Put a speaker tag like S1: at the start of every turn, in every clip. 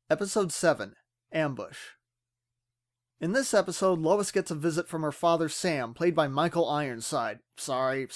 S1: Episode 7, Ambush. In this episode, Lois gets a visit from her father Sam, played by Michael Ironside. Sorry,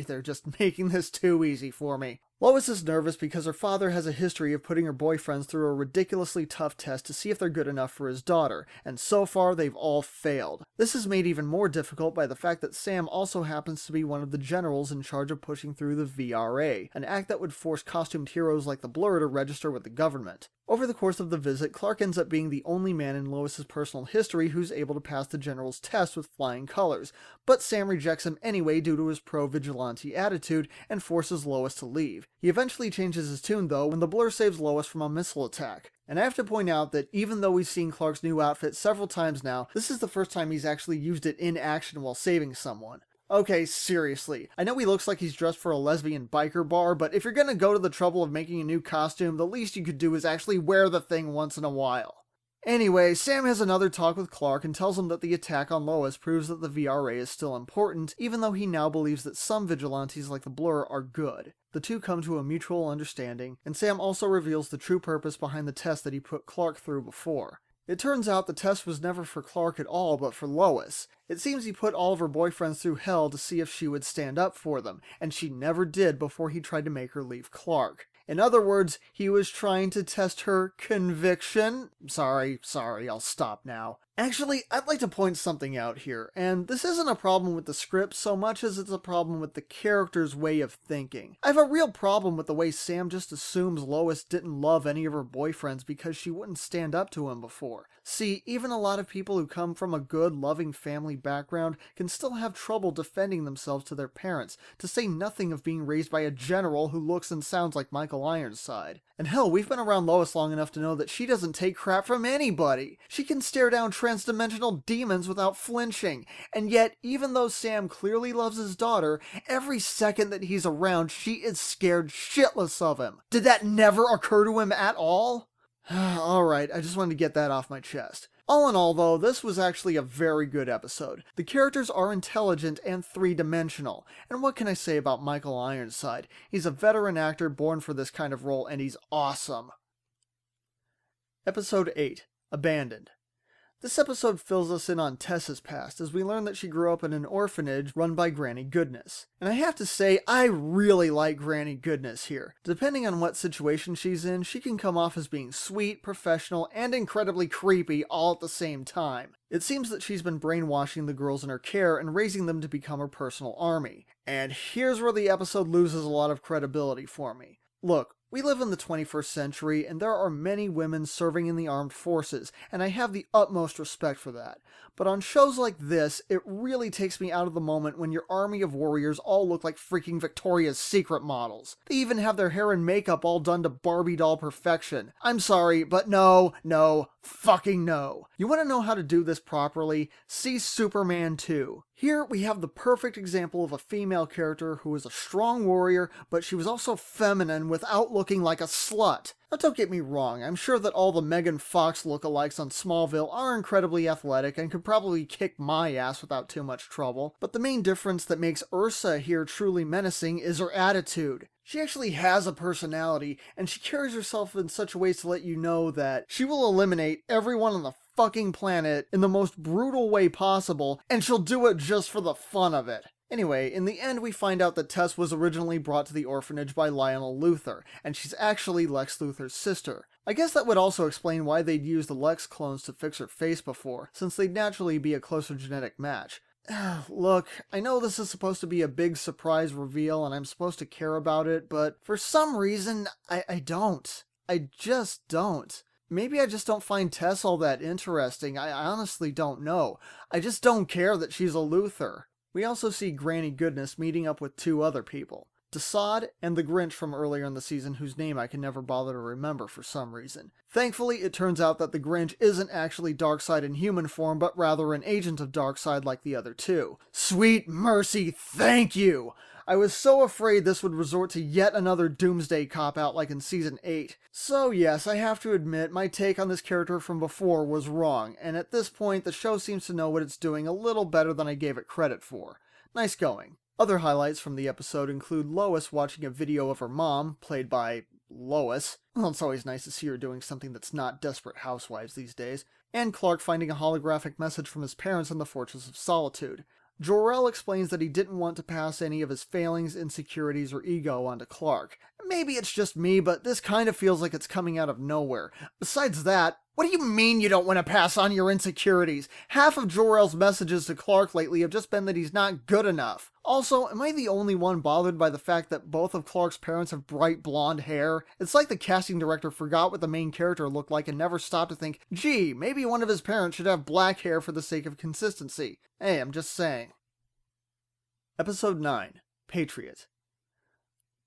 S1: they're just making this too easy for me. Lois is nervous because her father has a history of putting her boyfriends through a ridiculously tough test to see if they're good enough for his daughter, and so far they've all failed. This is made even more difficult by the fact that Sam also happens to be one of the generals in charge of pushing through the VRA, an act that would force costumed heroes like the Blur to register with the government. Over the course of the visit, Clark ends up being the only man in Lois's personal history who's able to pass the general's test with flying colors, but Sam rejects him anyway due to his pro-vigilante attitude and forces Lois to leave. He eventually changes his tune though when the Blur saves Lois from a missile attack. And I have to point out that even though we've seen Clark's new outfit several times now, this is the first time he's actually used it in action while saving someone. Okay, seriously. I know he looks like he's dressed for a lesbian biker bar, but if you're gonna go to the trouble of making a new costume, the least you could do is actually wear the thing once in a while. Anyway, Sam has another talk with Clark and tells him that the attack on Lois proves that the VRA is still important, even though he now believes that some vigilantes like the Blur are good. The two come to a mutual understanding, and Sam also reveals the true purpose behind the test that he put Clark through before. It turns out the test was never for Clark at all, but for Lois. It seems he put all of her boyfriends through hell to see if she would stand up for them, and she never did before he tried to make her leave Clark. In other words, he was trying to test her conviction. Sorry, I'll stop now. Actually, I'd like to point something out here, and this isn't a problem with the script so much as it's a problem with the character's way of thinking. I have a real problem with the way Sam just assumes Lois didn't love any of her boyfriends because she wouldn't stand up to him before. See, even a lot of people who come from a good, loving family background can still have trouble defending themselves to their parents, to say nothing of being raised by a general who looks and sounds like Michael Ironside. And hell, we've been around Lois long enough to know that she doesn't take crap from anybody. She can stare down transdimensional demons without flinching. And yet, even though Sam clearly loves his daughter, every second that he's around, she is scared shitless of him. Did that never occur to him at all? Alright, I just wanted to get that off my chest. All in all though, this was actually a very good episode. The characters are intelligent and three-dimensional. And what can I say about Michael Ironside? He's a veteran actor born for this kind of role and he's awesome. Episode 8, Abandoned. This episode fills us in on Tessa's past as we learn that she grew up in an orphanage run by Granny Goodness. And I have to say, I really like Granny Goodness here. Depending on what situation she's in, she can come off as being sweet, professional, and incredibly creepy all at the same time. It seems that she's been brainwashing the girls in her care and raising them to become her personal army. And here's where the episode loses a lot of credibility for me. Look, we live in the 21st century, and there are many women serving in the armed forces, and I have the utmost respect for that. But on shows like this, it really takes me out of the moment when your army of warriors all look like freaking Victoria's Secret models. They even have their hair and makeup all done to Barbie doll perfection. I'm sorry, but no, fucking no. You want to know how to do this properly? See Superman 2. Here we have the perfect example of a female character who is a strong warrior, but she was also feminine without looking like a slut. Now don't get me wrong, I'm sure that all the Megan Fox lookalikes on Smallville are incredibly athletic and could probably kick my ass without too much trouble, but the main difference that makes Ursa here truly menacing is her attitude. She actually has a personality, and she carries herself in such ways to let you know that she will eliminate everyone on the fucking planet in the most brutal way possible, and she'll do it just for the fun of it. Anyway, in the end we find out that Tess was originally brought to the orphanage by Lionel Luthor, and she's actually Lex Luthor's sister. I guess that would also explain why they'd used the Lex clones to fix her face before, since they'd naturally be a closer genetic match. Look, I know this is supposed to be a big surprise reveal and I'm supposed to care about it, but for some reason, I don't. I just don't. Maybe I just don't find Tess all that interesting. I honestly don't know. I just don't care that she's a Luthor. We also see Granny Goodness meeting up with two other people. Desaad and the Grinch from earlier in the season whose name I can never bother to remember for some reason. Thankfully, it turns out that the Grinch isn't actually Darkseid in human form, but rather an agent of Darkseid like the other two. Sweet mercy, thank you! I was so afraid this would resort to yet another Doomsday cop-out like in Season 8. So yes, I have to admit, my take on this character from before was wrong, and at this point the show seems to know what it's doing a little better than I gave it credit for. Nice going. Other highlights from the episode include Lois watching a video of her mom, played by Lois. Well, it's always nice to see her doing something that's not Desperate Housewives these days. And Clark finding a holographic message from his parents in the Fortress of Solitude. Jor-El explains that he didn't want to pass any of his failings, insecurities, or ego onto Clark. Maybe it's just me, but this kind of feels like it's coming out of nowhere. Besides that, what do you mean you don't want to pass on your insecurities? Half of Jor-El's messages to Clark lately have just been that he's not good enough. Also, am I the only one bothered by the fact that both of Clark's parents have bright blonde hair? It's like the casting director forgot what the main character looked like and never stopped to think, gee, maybe one of his parents should have black hair for the sake of consistency. Hey, I'm just saying. Episode 9, Patriot.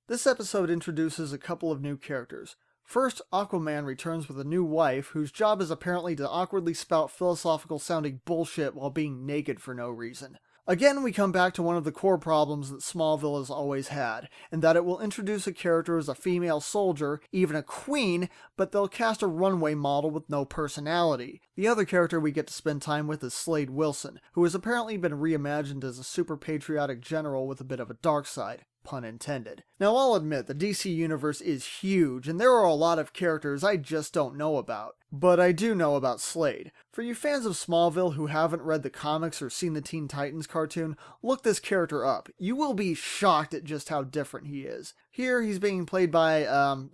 S1: This episode introduces a couple of new characters. First, Aquaman returns with a new wife, whose job is apparently to awkwardly spout philosophical-sounding bullshit while being naked for no reason. Again, we come back to one of the core problems that Smallville has always had, and that it will introduce a character as a female soldier, even a queen, but they'll cast a runway model with no personality. The other character we get to spend time with is Slade Wilson, who has apparently been reimagined as a super patriotic general with a bit of a dark side. Pun intended. Now, I'll admit, the DC universe is huge, and there are a lot of characters I just don't know about. But I do know about Slade. For you fans of Smallville who haven't read the comics or seen the Teen Titans cartoon, look this character up. You will be shocked at just how different he is. Here, he's being played by,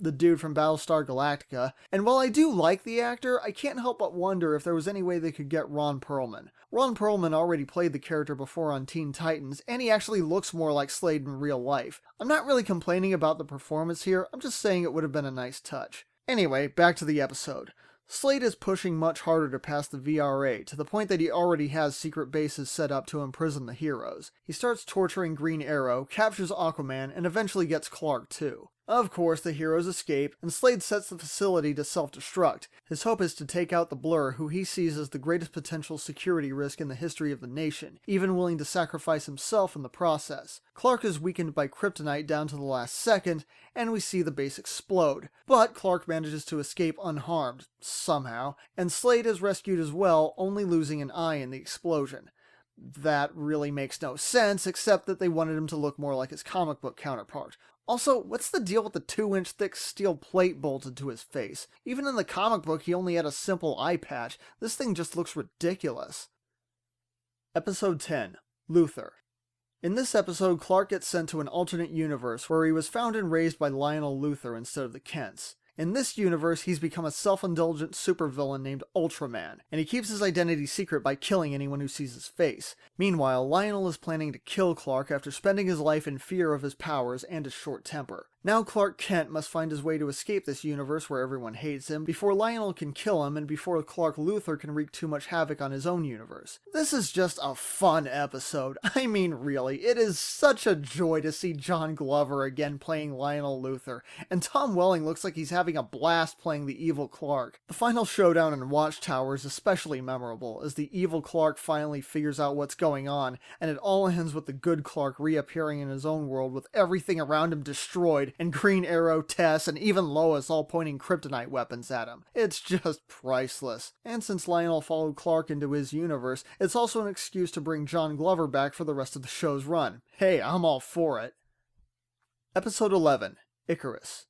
S1: the dude from Battlestar Galactica, and while I do like the actor, I can't help but wonder if there was any way they could get Ron Perlman. Ron Perlman already played the character before on Teen Titans, and he actually looks more like Slade in real life. I'm not really complaining about the performance here, I'm just saying it would have been a nice touch. Anyway, back to the episode. Slade is pushing much harder to pass the VRA, to the point that he already has secret bases set up to imprison the heroes. He starts torturing Green Arrow, captures Aquaman, and eventually gets Clark too. Of course, the heroes escape, and Slade sets the facility to self-destruct. His hope is to take out the Blur, who he sees as the greatest potential security risk in the history of the nation, even willing to sacrifice himself in the process. Clark is weakened by kryptonite down to the last second, and we see the base explode. But Clark manages to escape unharmed, somehow, and Slade is rescued as well, only losing an eye in the explosion. That really makes no sense, except that they wanted him to look more like his comic book counterpart. Also, what's the deal with the 2-inch thick steel plate bolted to his face? Even in the comic book, he only had a simple eye patch. This thing just looks ridiculous. Episode 10, Luthor. In this episode, Clark gets sent to an alternate universe where he was found and raised by Lionel Luthor instead of the Kents. In this universe, he's become a self-indulgent supervillain named Ultraman, and he keeps his identity secret by killing anyone who sees his face. Meanwhile, Lionel is planning to kill Clark after spending his life in fear of his powers and his short temper. Now Clark Kent must find his way to escape this universe where everyone hates him, before Lionel can kill him and before Clark Luthor can wreak too much havoc on his own universe. This is just a fun episode. I mean, really, it is such a joy to see John Glover again playing Lionel Luthor, and Tom Welling looks like he's having a blast playing the evil Clark. The final showdown in Watchtower is especially memorable, as the evil Clark finally figures out what's going on, and it all ends with the good Clark reappearing in his own world with everything around him destroyed, and Green Arrow, Tess, and even Lois all pointing kryptonite weapons at him. It's just priceless. And since Lionel followed Clark into his universe, it's also an excuse to bring John Glover back for the rest of the show's run. Hey, I'm all for it. Episode 11, Icarus.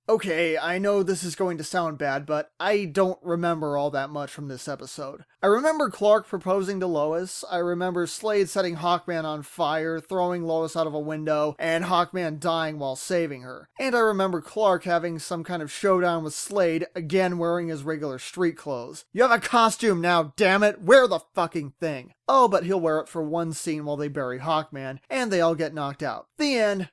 S1: Okay, I know this is going to sound bad, but I don't remember all that much from this episode. I remember Clark proposing to Lois, I remember Slade setting Hawkman on fire, throwing Lois out of a window, and Hawkman dying while saving her. And I remember Clark having some kind of showdown with Slade, again wearing his regular street clothes. You have a costume now, damn it! Wear the fucking thing! Oh, but he'll wear it for one scene while they bury Hawkman, and they all get knocked out. The end.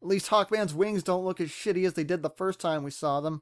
S1: At least Hawkman's wings don't look as shitty as they did the first time we saw them.